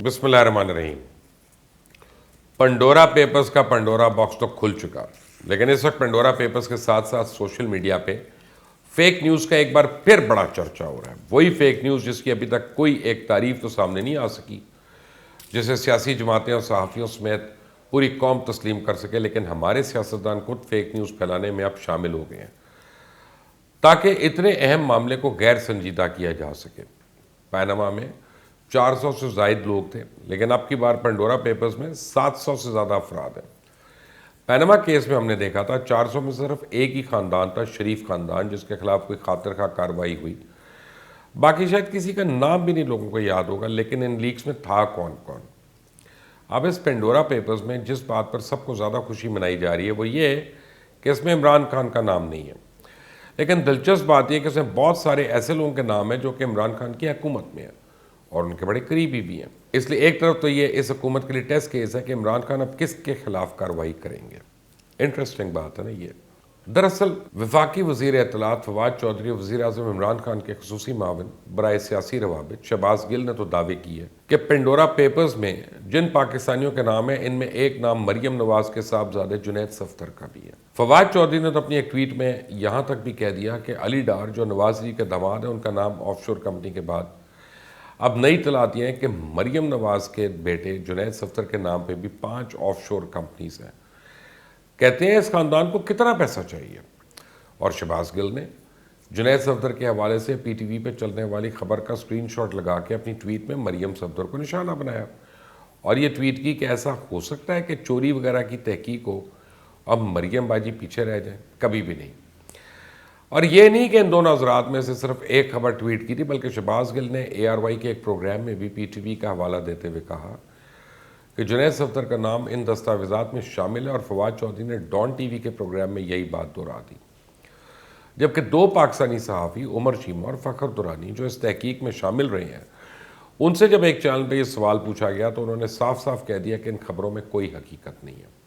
بسم اللہ الرحمن الرحیم۔ پنڈورا پیپرز کا پنڈورا باکس تو کھل چکا، لیکن اس وقت پنڈورا پیپرز کے ساتھ ساتھ سوشل میڈیا پہ فیک نیوز کا ایک بار پھر بڑا چرچا ہو رہا ہے۔ وہی فیک نیوز جس کی ابھی تک کوئی ایک تعریف تو سامنے نہیں آ سکی، جسے سیاسی جماعتیں اور صحافیوں سمیت پوری قوم تسلیم کر سکے، لیکن ہمارے سیاستدان خود فیک نیوز پھیلانے میں اب شامل ہو گئے ہیں تاکہ اتنے اہم معاملے کو غیر سنجیدہ کیا جا سکے۔ پاناما میں 400 سے زائد لوگ تھے، لیکن اب کی بار پنڈورا پیپرز میں 700 سے زیادہ افراد ہیں۔ پاناما کیس میں ہم نے دیکھا تھا 400 میں صرف ایک ہی خاندان تھا، شریف خاندان، جس کے خلاف کوئی خاطر خواہ کارروائی ہوئی۔ باقی شاید کسی کا نام بھی نہیں لوگوں کو یاد ہوگا، لیکن ان لیکس میں تھا کون کون۔ اب اس پنڈورا پیپرز میں جس بات پر سب کو زیادہ خوشی منائی جا رہی ہے وہ یہ ہے کہ اس میں عمران خان کا نام نہیں ہے، لیکن دلچسپ بات یہ کہ اس میں بہت سارے ایسے لوگوں کے نام ہیں جو کہ عمران خان کی حکومت میں ہیں اور ان کے بڑے قریبی بھی ہیں۔ اس لیے ایک طرف تو یہ اس حکومت کے لیے ٹیسٹ کیس ہے کہ عمران خان اب کس کے خلاف کارروائی کریں گے۔ انٹرسٹنگ بات ہے نا یہ۔ دراصل وفاقی وزیر اطلاعات فواد چودھری، وزیر اعظم عمران خان کے خصوصی معاون برائے سیاسی روابط شہباز گل نے تو دعوے کی ہے کہ پنڈورا پیپرز میں جن پاکستانیوں کے نام ہیں ان میں ایک نام مریم نواز کے صاحبزادے جنید صفدر کا بھی ہے۔ فواد چودھری نے تو اپنی ایک ٹویٹ میں یہاں تک بھی کہہ دیا کہ علی ڈار جو نواز جی کے داماد ہیں ان کا نام آف شور کمپنی کے بعد اب نئی اطلاعات یہ ہیں کہ مریم نواز کے بیٹے جنید صفدر کے نام پہ بھی 5 آف شور کمپنیز ہیں۔ کہتے ہیں اس خاندان کو کتنا پیسہ چاہیے، اور شہباز گل نے جنید صفدر کے حوالے سے پی ٹی وی پہ چلنے والی خبر کا سکرین شاٹ لگا کے اپنی ٹویٹ میں مریم صفدر کو نشانہ بنایا اور یہ ٹویٹ کی کہ ایسا ہو سکتا ہے کہ چوری وغیرہ کی تحقیق ہو، اب مریم باجی پیچھے رہ جائیں، کبھی بھی نہیں۔ اور یہ نہیں کہ ان دونوں حضرات میں سے صرف ایک خبر ٹویٹ کی تھی، بلکہ شہباز گل نے اے آر وائی کے ایک پروگرام میں بھی پی ٹی وی کا حوالہ دیتے ہوئے کہا کہ جنید صفدر کا نام ان دستاویزات میں شامل ہے، اور فواد چودھری نے ڈان ٹی وی کے پروگرام میں یہی بات دہرا دی۔ جبکہ 2 پاکستانی صحافی عمر چیمہ اور فخر درانی جو اس تحقیق میں شامل رہے ہیں، ان سے جب ایک چینل پہ یہ سوال پوچھا گیا تو انہوں نے صاف صاف کہہ دیا کہ ان خبروں میں کوئی حقیقت نہیں ہے۔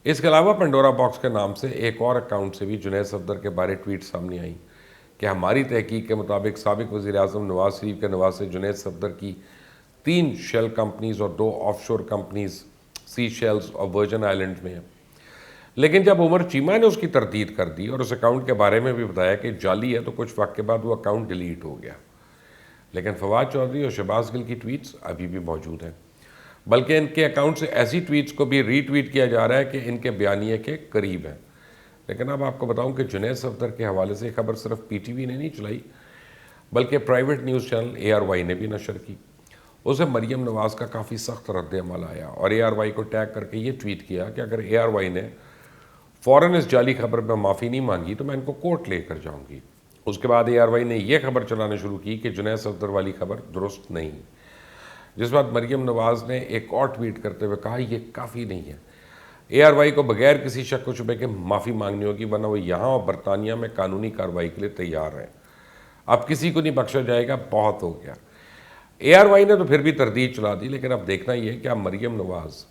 اس کے علاوہ پنڈورا باکس کے نام سے ایک اور اکاؤنٹ سے بھی جنید صفدر کے بارے ٹویٹ سامنے آئی کہ ہماری تحقیق کے مطابق سابق وزیر اعظم نواز شریف کے نواسے جنید صفدر کی 3 شیل کمپنیز اور 2 آف شور کمپنیز سی شیلز اور ورجن آئلینڈ میں ہیں۔ لیکن جب عمر چیمہ نے اس کی تردید کر دی اور اس اکاؤنٹ کے بارے میں بھی بتایا کہ جعلی ہے، تو کچھ وقت کے بعد وہ اکاؤنٹ ڈیلیٹ ہو گیا۔ لیکن فواد چودھری اور شہباز گل کی ٹویٹس ابھی بھی موجود ہیں، بلکہ ان کے اکاؤنٹ سے ایسی ٹویٹس کو بھی ری ٹویٹ کیا جا رہا ہے کہ ان کے بیانیے کے قریب ہیں۔ لیکن اب آپ کو بتاؤں کہ جنید صفدر کے حوالے سے خبر صرف پی ٹی وی نے نہیں چلائی، بلکہ private news channel A R Y نے بھی نشر کی۔ اسے مریم نواز کا کافی سخت رد عمل آیا اور اے آر وائی کو ٹیگ کر کے یہ ٹویٹ کیا کہ اگر اے آر وائی نے فوراً اس جعلی خبر میں معافی نہیں مانگی تو میں ان کو کورٹ لے کر جاؤں گی۔ اس کے بعد اے آر وائی نے یہ خبر چلانا شروع کی کہ جنید صفدر والی خبر درست نہیں، جس بعد مریم نواز نے ایک اور ٹویٹ کرتے ہوئے کہا یہ کافی نہیں ہے، اے آر وائی کو بغیر کسی شک و شبے کے معافی مانگنی ہوگی، ورنہ وہ یہاں اور برطانیہ میں قانونی کارروائی کے لیے تیار ہیں۔ اب کسی کو نہیں بخشا جائے گا، بہت ہو گیا۔ اے آر وائی نے تو پھر بھی تردید چلا دی، لیکن اب دیکھنا یہ ہے کہ اب Maryam Nawaz,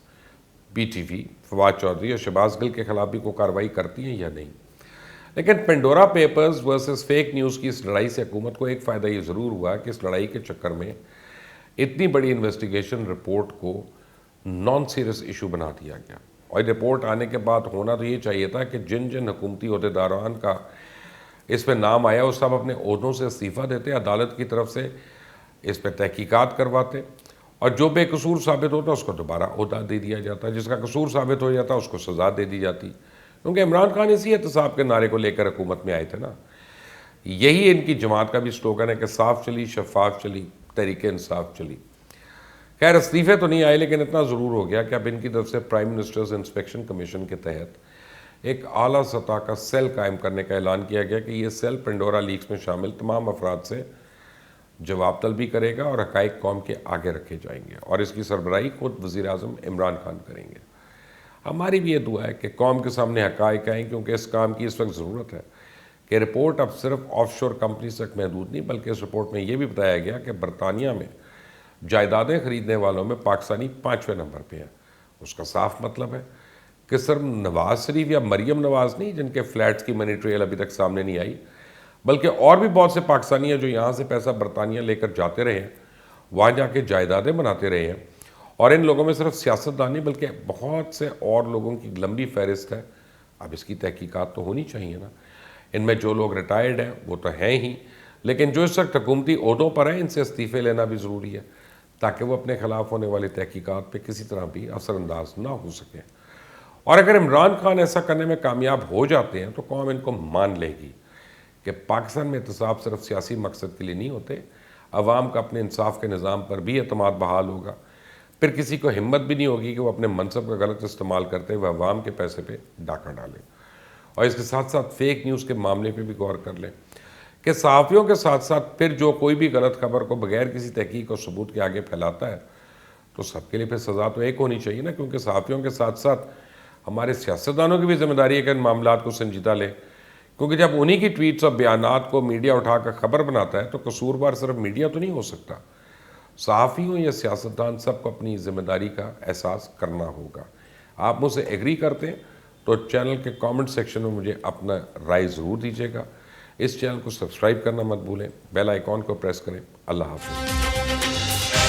P T V, Fawad Chaudhry اور شہباز گل کے خلاف بھی کوئی کارروائی کرتی ہیں یا نہیں۔ لیکن Pandora papers versus fake news کی اس لڑائی سے حکومت کو ایک فائدہ یہ ضرور ہوا کہ اس لڑائی کے چکر میں اتنی بڑی انویسٹیگیشن رپورٹ کو نان سیریس ایشو بنا دیا گیا، اور رپورٹ آنے کے بعد ہونا تو یہ چاہیے تھا کہ جن جن حکومتی عہدیداران کا اس میں نام آیا وہ سب اپنے عہدوں سے استعفیٰ دیتے، عدالت کی طرف سے اس پہ تحقیقات کرواتے، اور جو بے قصور ثابت ہوتا اس کو دوبارہ عہدہ دے دیا جاتا، جس کا قصور ثابت ہو جاتا اس کو سزا دے دی جاتی، کیونکہ عمران خان اسی احتساب کے نعرے کو لے کر حکومت میں آئے تھے نا۔ یہی ان کی جماعت کا بھی سلوگن ہے کہ صاف چلی، شفاف چلی، تحریک انصاف چلی۔ خیر استعفے تو نہیں آئے، لیکن اتنا ضرور ہو گیا کہ اب ان کی طرف سے پرائم منسٹرز انسپیکشن کمیشن کے تحت ایک اعلیٰ سطح کا سیل قائم کرنے کا اعلان کیا گیا کہ یہ سیل پنڈورا لیکس میں شامل تمام افراد سے جواب طلبی کرے گا اور حقائق قوم کے آگے رکھے جائیں گے، اور اس کی سربراہی خود وزیر اعظم عمران خان کریں گے۔ ہماری بھی یہ دعا ہے کہ قوم کے سامنے حقائق آئیں، کیونکہ اس کام کی اس وقت ضرورت ہے کہ رپورٹ اب صرف آف شور کمپنیز تک محدود نہیں، بلکہ اس رپورٹ میں یہ بھی بتایا گیا کہ برطانیہ میں جائیدادیں خریدنے والوں میں پاکستانی 5ویں نمبر پہ ہیں۔ اس کا صاف مطلب ہے کہ صرف نواز شریف یا مریم نواز نہیں جن کے فلیٹس کی منی ٹریل ابھی تک سامنے نہیں آئی، بلکہ اور بھی بہت سے پاکستانی ہیں جو یہاں سے پیسہ برطانیہ لے کر جاتے رہے ہیں، وہاں جا کے جائیدادیں بناتے رہے ہیں، اور ان لوگوں میں صرف سیاستدان نہیں بلکہ بہت سے اور لوگوں کی لمبی فہرست ہے۔ اب اس کی تحقیقات تو ہونی چاہیے نا۔ ان میں جو لوگ ریٹائرڈ ہیں وہ تو ہیں ہی، لیکن جو اس وقت حکومتی عہدوں پر ہیں ان سے استعفے لینا بھی ضروری ہے تاکہ وہ اپنے خلاف ہونے والی تحقیقات پہ کسی طرح بھی اثر انداز نہ ہو سکیں۔ اور اگر عمران خان ایسا کرنے میں کامیاب ہو جاتے ہیں تو قوم ان کو مان لے گی کہ پاکستان میں احتساب صرف سیاسی مقصد کے لیے نہیں ہوتے، عوام کا اپنے انصاف کے نظام پر بھی اعتماد بحال ہوگا۔ پھر کسی کو ہمت بھی نہیں ہوگی کہ وہ اپنے منصب کا غلط استعمال کرتے ہوئے عوام کے پیسے پہ ڈاکہ ڈالے۔ اور اس کے ساتھ ساتھ فیک نیوز کے معاملے پہ بھی غور کر لیں کہ صحافیوں کے ساتھ ساتھ پھر جو کوئی بھی غلط خبر کو بغیر کسی تحقیق اور ثبوت کے آگے پھیلاتا ہے تو سب کے لیے پھر سزا تو ایک ہونی چاہیے نا، کیونکہ صحافیوں کے ساتھ ساتھ ہمارے سیاستدانوں کی بھی ذمہ داری ہے کہ ان معاملات کو سنجیدہ لیں، کیونکہ جب انہی کی ٹویٹس اور بیانات کو میڈیا اٹھا کر خبر بناتا ہے تو قصوروار صرف میڈیا تو نہیں ہو سکتا، صحافی ہوں یا سیاستدان سب کو اپنی ذمہ داری کا احساس کرنا ہوگا۔ آپ مجھ سے ایگری کرتے ہیں تو چینل کے کامنٹ سیکشن میں مجھے اپنا رائے ضرور دیجیے گا۔ اس چینل کو سبسکرائب کرنا مت بھولیں، بیل آئیکن کو پریس کریں۔ اللہ حافظ۔